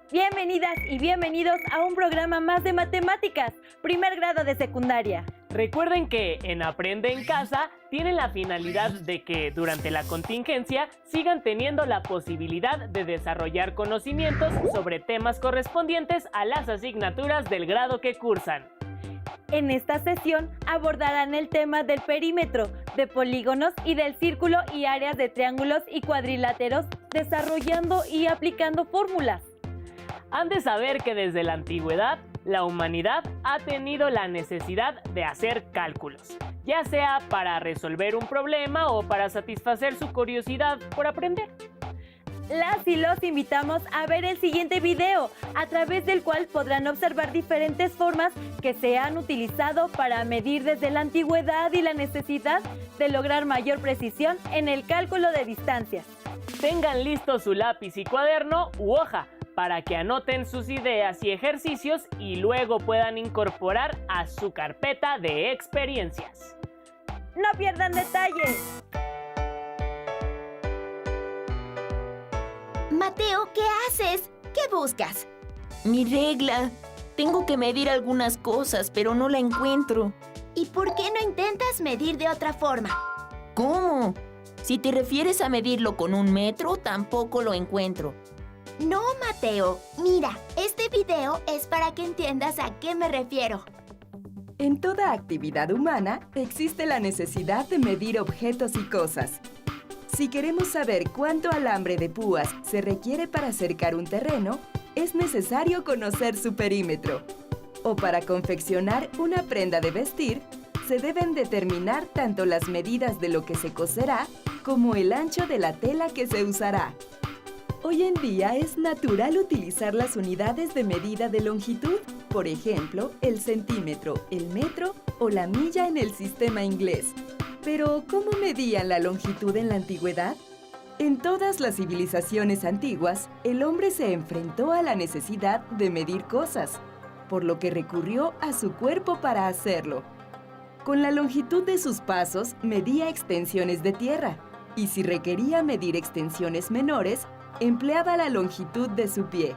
Bienvenidas y bienvenidos a un programa más de matemáticas, primer grado de secundaria. Recuerden que en Aprende en Casa tienen la finalidad de que durante la contingencia sigan teniendo la posibilidad de desarrollar conocimientos sobre temas correspondientes a las asignaturas del grado que cursan. En esta sesión abordarán el tema del perímetro, de polígonos y del círculo y áreas de triángulos y cuadriláteros, desarrollando y aplicando fórmulas. Han de saber que desde la antigüedad, la humanidad ha tenido la necesidad de hacer cálculos, ya sea para resolver un problema o para satisfacer su curiosidad por aprender. Las y los invitamos a ver el siguiente video, a través del cual podrán observar diferentes formas que se han utilizado para medir desde la antigüedad y la necesidad de lograr mayor precisión en el cálculo de distancias. Tengan listo su lápiz y cuaderno u hoja para que anoten sus ideas y ejercicios y luego puedan incorporar a su carpeta de experiencias. ¡No pierdan detalles! Mateo, ¿qué haces? ¿Qué buscas? Mi regla. Tengo que medir algunas cosas, pero no la encuentro. ¿Y por qué no intentas medir de otra forma? ¿Cómo? Si te refieres a medirlo con un metro, tampoco lo encuentro. No, Mateo. Mira, este video es para que entiendas a qué me refiero. En toda actividad humana existe la necesidad de medir objetos y cosas. Si queremos saber cuánto alambre de púas se requiere para cercar un terreno, es necesario conocer su perímetro. O para confeccionar una prenda de vestir, se deben determinar tanto las medidas de lo que se coserá como el ancho de la tela que se usará. Hoy en día es natural utilizar las unidades de medida de longitud, por ejemplo, el centímetro, el metro o la milla en el sistema inglés. Pero, ¿cómo medían la longitud en la antigüedad? En todas las civilizaciones antiguas, el hombre se enfrentó a la necesidad de medir cosas, por lo que recurrió a su cuerpo para hacerlo. Con la longitud de sus pasos, medía extensiones de tierra, y si requería medir extensiones menores, empleaba la longitud de su pie.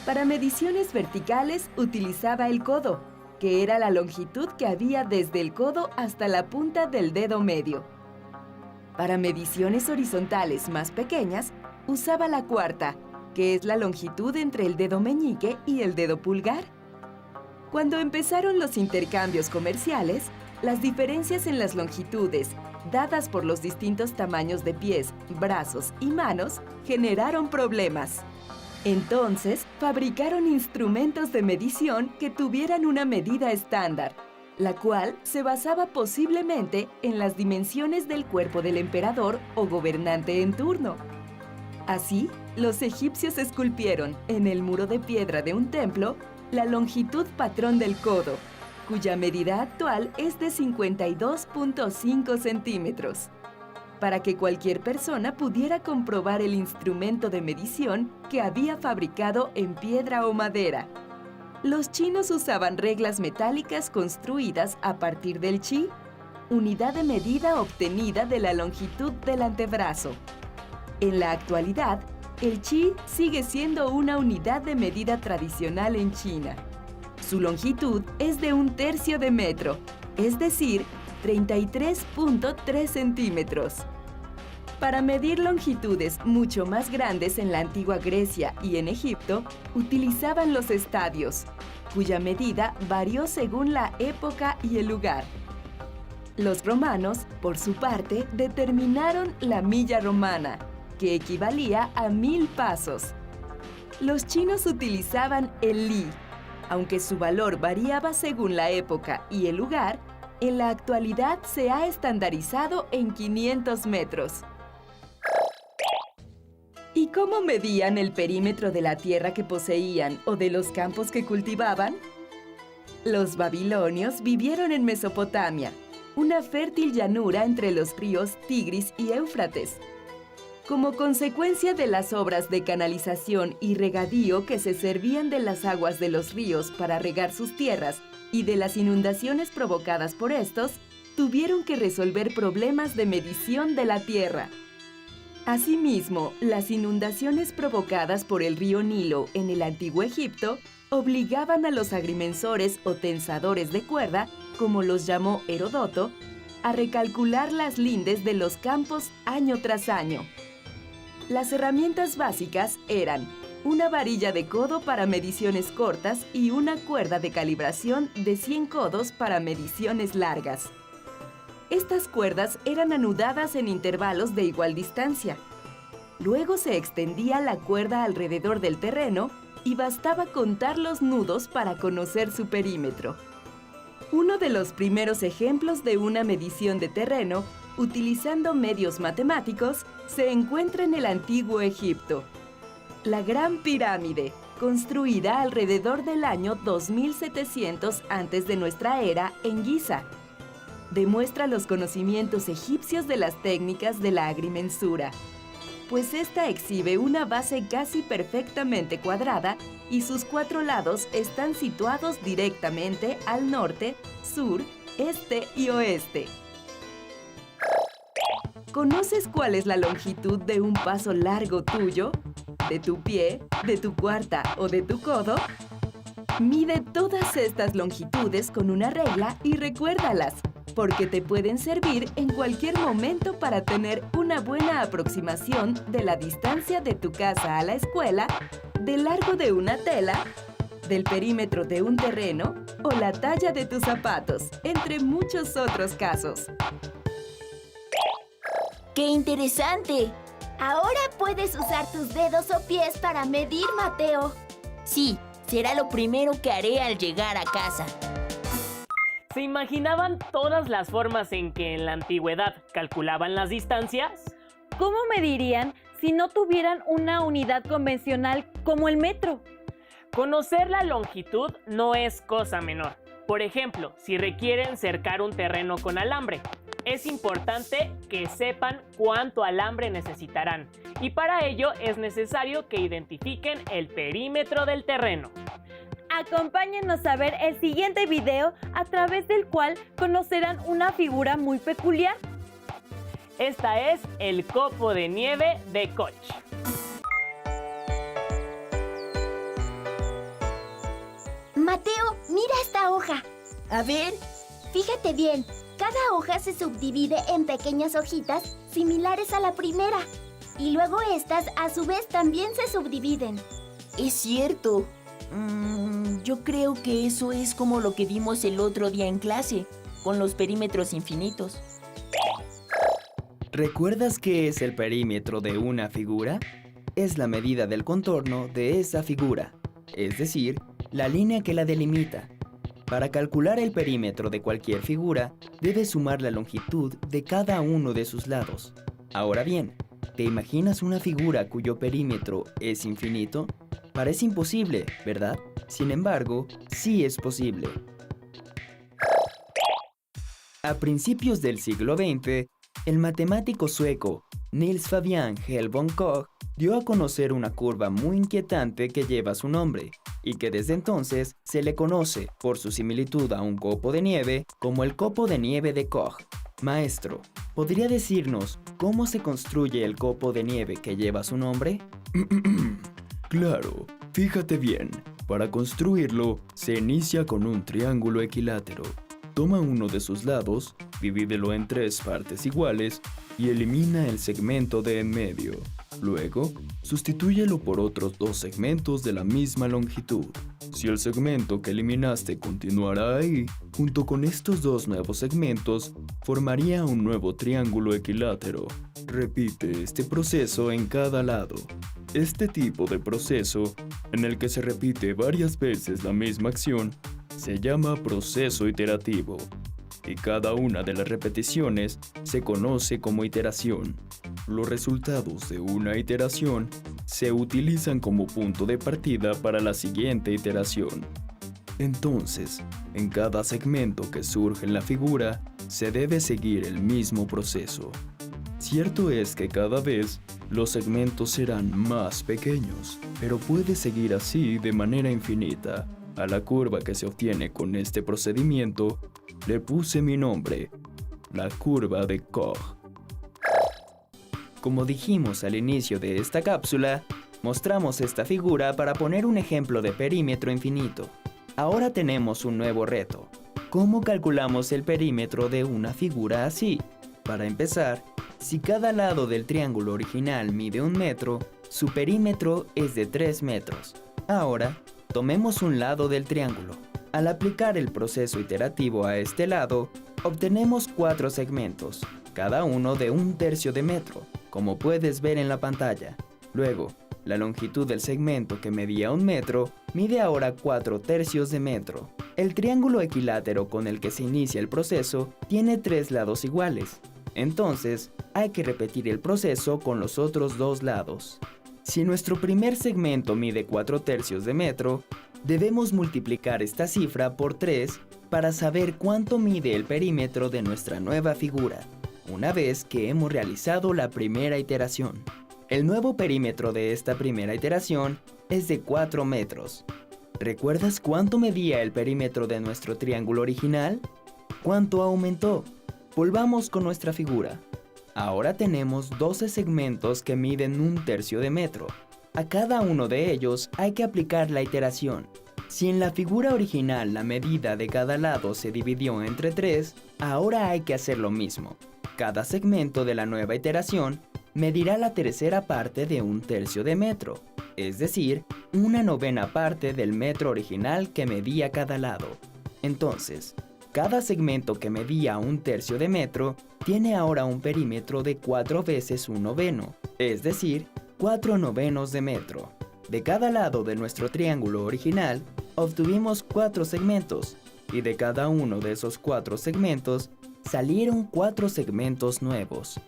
Para mediciones verticales, utilizaba el codo, que era la longitud que había desde el codo hasta la punta del dedo medio. Para mediciones horizontales más pequeñas, usaba la cuarta, que es la longitud entre el dedo meñique y el dedo pulgar. Cuando empezaron los intercambios comerciales, las diferencias en las longitudes, dadas por los distintos tamaños de pies, brazos y manos, generaron problemas. Entonces, fabricaron instrumentos de medición que tuvieran una medida estándar, la cual se basaba posiblemente en las dimensiones del cuerpo del emperador o gobernante en turno. Así, los egipcios esculpieron, en el muro de piedra de un templo, la longitud patrón del codo, cuya medida actual es de 52.5 centímetros. Para que cualquier persona pudiera comprobar el instrumento de medición que había fabricado en piedra o madera. Los chinos usaban reglas metálicas construidas a partir del chi, unidad de medida obtenida de la longitud del antebrazo. En la actualidad, el chi sigue siendo una unidad de medida tradicional en China. Su longitud es de 1/3 de metro, es decir, 33.3 centímetros. Para medir longitudes mucho más grandes en la antigua Grecia y en Egipto, utilizaban los estadios, cuya medida varió según la época y el lugar. Los romanos, por su parte, determinaron la milla romana, que equivalía a 1000 pasos. Los chinos utilizaban el li, aunque su valor variaba según la época y el lugar. En la actualidad se ha estandarizado en 500 metros. ¿Y cómo medían el perímetro de la tierra que poseían o de los campos que cultivaban? Los babilonios vivieron en Mesopotamia, una fértil llanura entre los ríos Tigris y Éufrates. Como consecuencia de las obras de canalización y regadío que se servían de las aguas de los ríos para regar sus tierras y de las inundaciones provocadas por estos, tuvieron que resolver problemas de medición de la tierra. Asimismo, las inundaciones provocadas por el río Nilo en el antiguo Egipto obligaban a los agrimensores o tensadores de cuerda, como los llamó Heródoto, a recalcular las lindes de los campos año tras año. Las herramientas básicas eran una varilla de codo para mediciones cortas y una cuerda de calibración de 100 codos para mediciones largas. Estas cuerdas eran anudadas en intervalos de igual distancia. Luego se extendía la cuerda alrededor del terreno y bastaba contar los nudos para conocer su perímetro. Uno de los primeros ejemplos de una medición de terreno, utilizando medios matemáticos, se encuentra en el antiguo Egipto. La Gran Pirámide, construida alrededor del año 2700 antes de nuestra era en Giza, demuestra los conocimientos egipcios de las técnicas de la agrimensura, pues esta exhibe una base casi perfectamente cuadrada y sus 4 lados están situados directamente al norte, sur, este y oeste. ¿Conoces cuál es la longitud de un paso largo tuyo? ¿De tu pie, de tu cuarta o de tu codo? Mide todas estas longitudes con una regla y recuérdalas, porque te pueden servir en cualquier momento para tener una buena aproximación de la distancia de tu casa a la escuela, del largo de una tela, del perímetro de un terreno o la talla de tus zapatos, entre muchos otros casos. ¡Qué interesante! Ahora puedes usar tus dedos o pies para medir, Mateo. Sí, será lo primero que haré al llegar a casa. ¿Se imaginaban todas las formas en que en la antigüedad calculaban las distancias? ¿Cómo medirían si no tuvieran una unidad convencional como el metro? Conocer la longitud no es cosa menor. Por ejemplo, si requieren cercar un terreno con alambre, es importante que sepan cuánto alambre necesitarán, y para ello es necesario que identifiquen el perímetro del terreno. Acompáñenos a ver el siguiente video, a través del cual conocerán una figura muy peculiar. Esta es el copo de nieve de Koch. Mateo, mira esta hoja. A ver, Fíjate bien, cada hoja se subdivide en pequeñas hojitas similares a la primera. Y luego estas, a su vez, también se subdividen. es cierto. Yo creo que eso es como lo que vimos el otro día en clase, con los perímetros infinitos. ¿Recuerdas qué es el perímetro de una figura? Es la medida del contorno de esa figura, es decir, la línea que la delimita. Para calcular el perímetro de cualquier figura, debes sumar la longitud de cada uno de sus lados. Ahora bien, ¿te imaginas una figura cuyo perímetro es infinito? Parece imposible, ¿verdad? Sin embargo, sí es posible. A principios del siglo XX, el matemático sueco Niels Fabian Hell von Koch dio a conocer una curva muy inquietante que lleva su nombre y que desde entonces se le conoce, por su similitud a un copo de nieve, como el copo de nieve de Koch. Maestro, ¿podría decirnos cómo se construye el copo de nieve que lleva su nombre? Claro, fíjate bien. Para construirlo, se inicia con un triángulo equilátero. Toma uno de sus lados, divídelo en 3 partes iguales y elimina el segmento de en medio. Luego, sustitúyelo por otros 2 segmentos de la misma longitud. Si el segmento que eliminaste continuara ahí, junto con estos 2 nuevos segmentos, formaría un nuevo triángulo equilátero. Repite este proceso en cada lado. Este tipo de proceso, en el que se repite varias veces la misma acción, se llama proceso iterativo, y cada una de las repeticiones se conoce como iteración. Los resultados de una iteración se utilizan como punto de partida para la siguiente iteración. Entonces, en cada segmento que surge en la figura, se debe seguir el mismo proceso. Cierto es que cada vez los segmentos serán más pequeños, pero puede seguir así de manera infinita. A la curva que se obtiene con este procedimiento, le puse mi nombre, la curva de Koch. Como dijimos al inicio de esta cápsula, mostramos esta figura para poner un ejemplo de perímetro infinito. Ahora tenemos un nuevo reto. ¿Cómo calculamos el perímetro de una figura así? Para empezar, si cada lado del triángulo original mide 1 metro, su perímetro es de 3 metros. Ahora, tomemos un lado del triángulo. Al aplicar el proceso iterativo a este lado, obtenemos 4 segmentos, cada uno de 1/3 de metro, como puedes ver en la pantalla. Luego, la longitud del segmento que medía 1 metro, mide ahora 4/3 de metro. El triángulo equilátero con el que se inicia el proceso tiene 3 lados iguales. Entonces, hay que repetir el proceso con los otros 2 lados. Si nuestro primer segmento mide 4/3 de metro, debemos multiplicar esta cifra por 3 para saber cuánto mide el perímetro de nuestra nueva figura, una vez que hemos realizado la primera iteración. El nuevo perímetro de esta primera iteración es de 4 metros. ¿Recuerdas cuánto medía el perímetro de nuestro triángulo original? ¿Cuánto aumentó? Volvamos con nuestra figura. Ahora tenemos 12 segmentos que miden 1/3 de metro. A cada uno de ellos hay que aplicar la iteración. Si en la figura original la medida de cada lado se dividió entre 3, ahora hay que hacer lo mismo. Cada segmento de la nueva iteración medirá la tercera parte de 1/3 de metro, es decir, 1/9 parte del metro original que medía cada lado. Entonces, cada segmento que medía 1/3 de metro tiene ahora un perímetro de 4 veces 1/9, es decir, 4/9 de metro. De cada lado de nuestro triángulo original, obtuvimos 4 segmentos, y de cada uno de esos 4 segmentos, salieron 4 segmentos nuevos.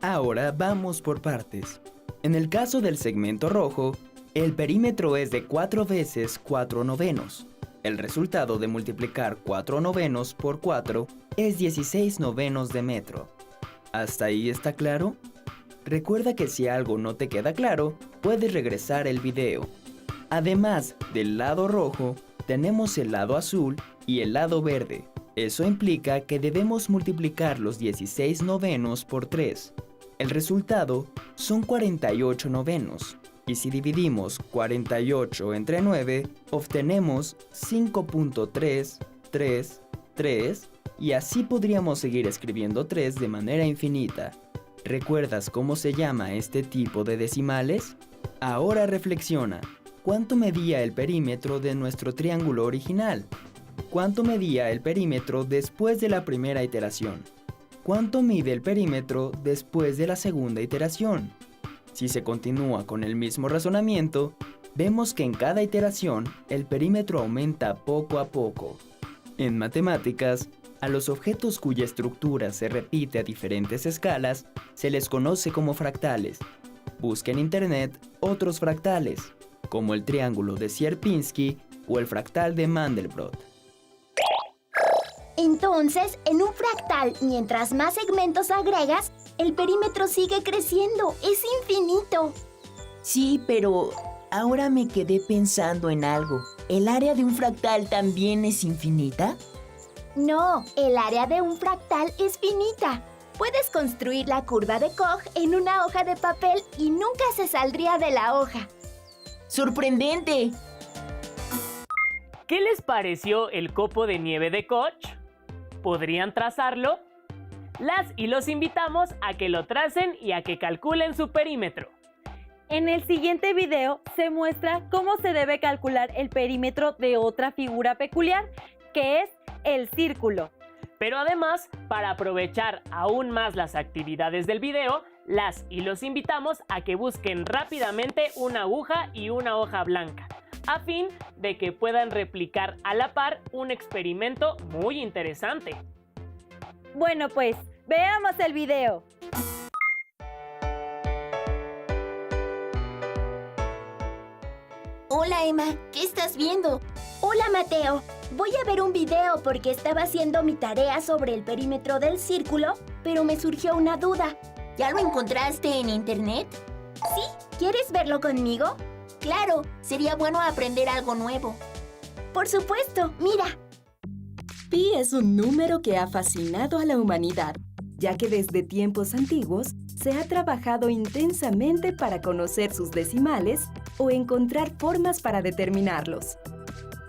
Ahora vamos por partes. En el caso del segmento rojo, el perímetro es de 4 veces 4/9. El resultado de multiplicar 4/9 por 4 es 16/9 de metro. ¿Hasta ahí está claro? Recuerda que si algo no te queda claro, puedes regresar el video. Además del lado rojo, tenemos el lado azul y el lado verde. Eso implica que debemos multiplicar los 16/9 por 3. El resultado son 48/9. Y si dividimos 48 entre 9, obtenemos 5.333, y así podríamos seguir escribiendo 3 de manera infinita. ¿Recuerdas cómo se llama este tipo de decimales? Ahora reflexiona. ¿Cuánto medía el perímetro de nuestro triángulo original? ¿Cuánto medía el perímetro después de la primera iteración? ¿Cuánto mide el perímetro después de la segunda iteración? Si se continúa con el mismo razonamiento, vemos que en cada iteración el perímetro aumenta poco a poco. En matemáticas, a los objetos cuya estructura se repite a diferentes escalas se les conoce como fractales. Busca en internet otros fractales, como el triángulo de Sierpinski o el fractal de Mandelbrot. Entonces, en un fractal, mientras más segmentos agregas, el perímetro sigue creciendo. ¡Es infinito! Sí, pero ahora me quedé pensando en algo. ¿El área de un fractal también es infinita? No, el área de un fractal es finita. Puedes construir la curva de Koch en una hoja de papel y nunca se saldría de la hoja. ¡Sorprendente! ¿Qué les pareció el copo de nieve de Koch? ¿Podrían trazarlo? Las y los invitamos a que lo tracen y a que calculen su perímetro. En el siguiente video se muestra cómo se debe calcular el perímetro de otra figura peculiar, que es el círculo. Pero además, para aprovechar aún más las actividades del video, las y los invitamos a que busquen rápidamente una aguja y una hoja blanca, a fin de que puedan replicar a la par un experimento muy interesante. Bueno, pues, veamos el video. Hola, Emma, ¿qué estás viendo? Hola, Mateo. Voy a ver un video porque estaba haciendo mi tarea sobre el perímetro del círculo, pero me surgió una duda. ¿Ya lo encontraste en internet? ¿Sí? ¿Quieres verlo conmigo? Claro, sería bueno aprender algo nuevo. Por supuesto, mira. Pi es un número que ha fascinado a la humanidad. ya que desde tiempos antiguos se ha trabajado intensamente para conocer sus decimales o encontrar formas para determinarlos.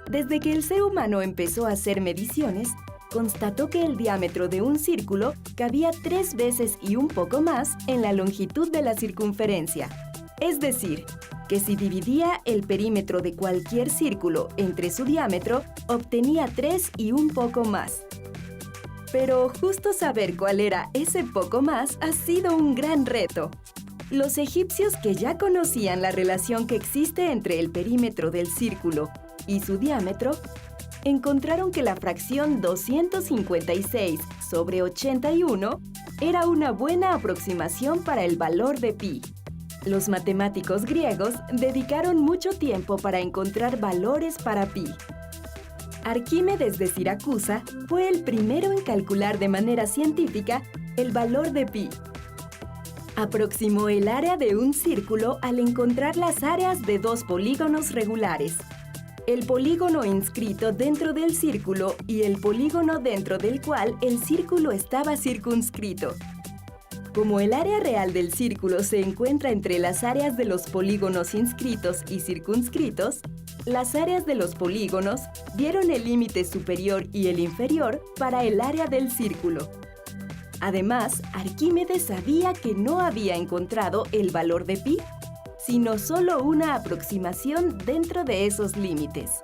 Desde que el ser humano empezó a hacer mediciones, constató que el diámetro de un círculo cabía 3 veces y un poco más en la longitud de la circunferencia. Es decir, que si dividía el perímetro de cualquier círculo entre su diámetro, obtenía 3 y un poco más. Pero justo saber cuál era ese poco más ha sido un gran reto. Los egipcios, que ya conocían la relación que existe entre el perímetro del círculo y su diámetro, encontraron que la fracción 256 sobre 81 era una buena aproximación para el valor de pi. Los matemáticos griegos dedicaron mucho tiempo para encontrar valores para pi. Arquímedes de Siracusa fue el primero en calcular de manera científica el valor de pi. Aproximó el área de un círculo al encontrar las áreas de 2 polígonos regulares. El polígono inscrito dentro del círculo y el polígono dentro del cual el círculo estaba circunscrito. Como el área real del círculo se encuentra entre las áreas de los polígonos inscritos y circunscritos, las áreas de los polígonos dieron el límite superior y el inferior para el área del círculo. Además, Arquímedes sabía que no había encontrado el valor de pi, sino solo una aproximación dentro de esos límites.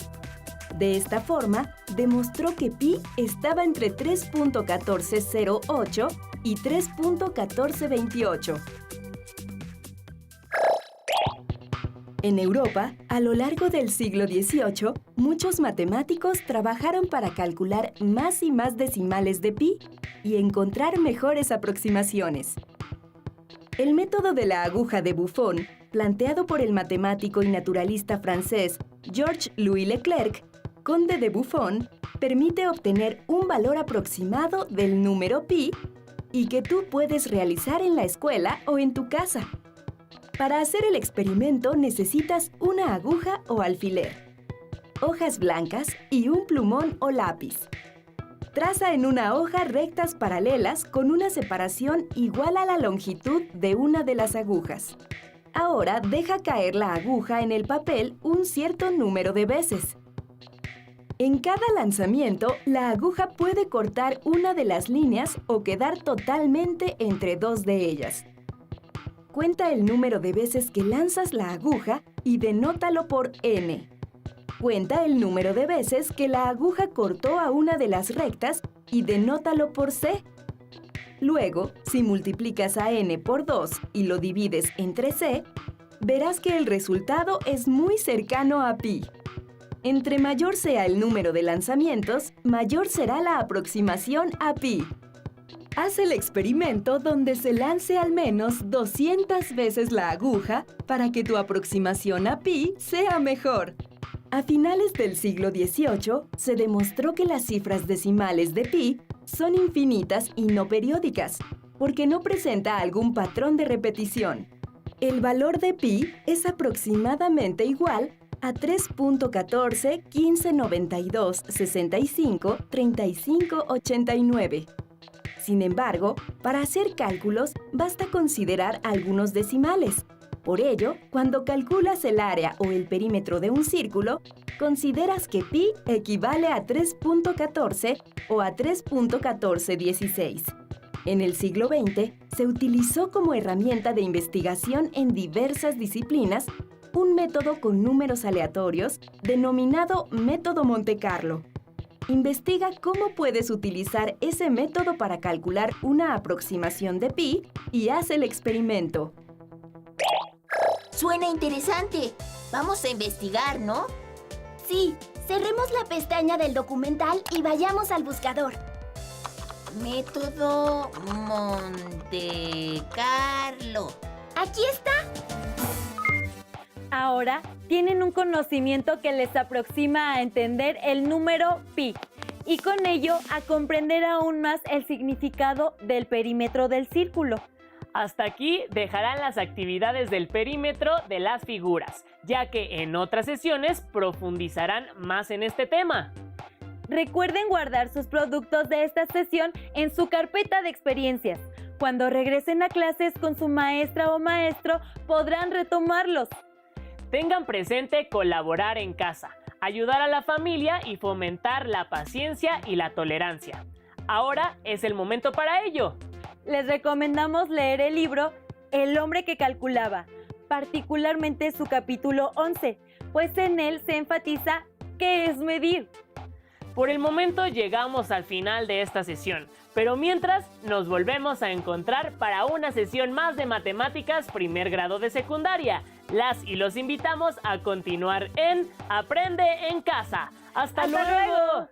De esta forma, demostró que pi estaba entre 3.1408 y 3.1428. En Europa, a lo largo del siglo XVIII, muchos matemáticos trabajaron para calcular más y más decimales de pi y encontrar mejores aproximaciones. El método de la aguja de Buffon, planteado por el matemático y naturalista francés Georges-Louis Leclerc, conde de Buffon, permite obtener un valor aproximado del número pi y que tú puedes realizar en la escuela o en tu casa. Para hacer el experimento necesitas una aguja o alfiler, hojas blancas y un plumón o lápiz. Traza en una hoja rectas paralelas con una separación igual a la longitud de una de las agujas. Ahora deja caer la aguja en el papel un cierto número de veces. En cada lanzamiento, la aguja puede cortar una de las líneas o quedar totalmente entre 2 de ellas. Cuenta el número de veces que lanzas la aguja y denótalo por n. Cuenta el número de veces que la aguja cortó a una de las rectas y denótalo por c. Luego, si multiplicas a n por 2 y lo divides entre c, verás que el resultado es muy cercano a pi. Entre mayor sea el número de lanzamientos, mayor será la aproximación a pi. Haz el experimento donde se lance al menos 200 veces la aguja para que tu aproximación a pi sea mejor. A finales del siglo XVIII, se demostró que las cifras decimales de pi son infinitas y no periódicas, porque no presenta algún patrón de repetición. El valor de pi es aproximadamente igual a 3.14, 15, 92, 65, 35, 89. Sin embargo, para hacer cálculos basta considerar algunos decimales. Por ello, cuando calculas el área o el perímetro de un círculo, consideras que pi equivale a 3.14 o a 3.1416. En el siglo XX, se utilizó como herramienta de investigación en diversas disciplinas un método con números aleatorios denominado método Monte Carlo. Investiga cómo puedes utilizar ese método para calcular una aproximación de pi y haz el experimento. Suena interesante. Vamos a investigar, ¿no? Sí, cerremos la pestaña del documental y vayamos al buscador. Método Monte Carlo. Aquí está. Ahora tienen un conocimiento que les aproxima a entender el número pi y con ello a comprender aún más el significado del perímetro del círculo. Hasta aquí dejarán las actividades del perímetro de las figuras, ya que en otras sesiones profundizarán más en este tema. Recuerden guardar sus productos de esta sesión en su carpeta de experiencias. Cuando regresen a clases con su maestra o maestro, podrán retomarlos. Tengan presente colaborar en casa, ayudar a la familia y fomentar la paciencia y la tolerancia. Ahora es el momento para ello. Les recomendamos leer el libro El hombre que calculaba, particularmente su capítulo 11, pues en él se enfatiza qué es medir. Por el momento llegamos al final de esta sesión, pero mientras nos volvemos a encontrar para una sesión más de matemáticas primer grado de secundaria. Las y los invitamos a continuar en Aprende en Casa. ¡Hasta luego!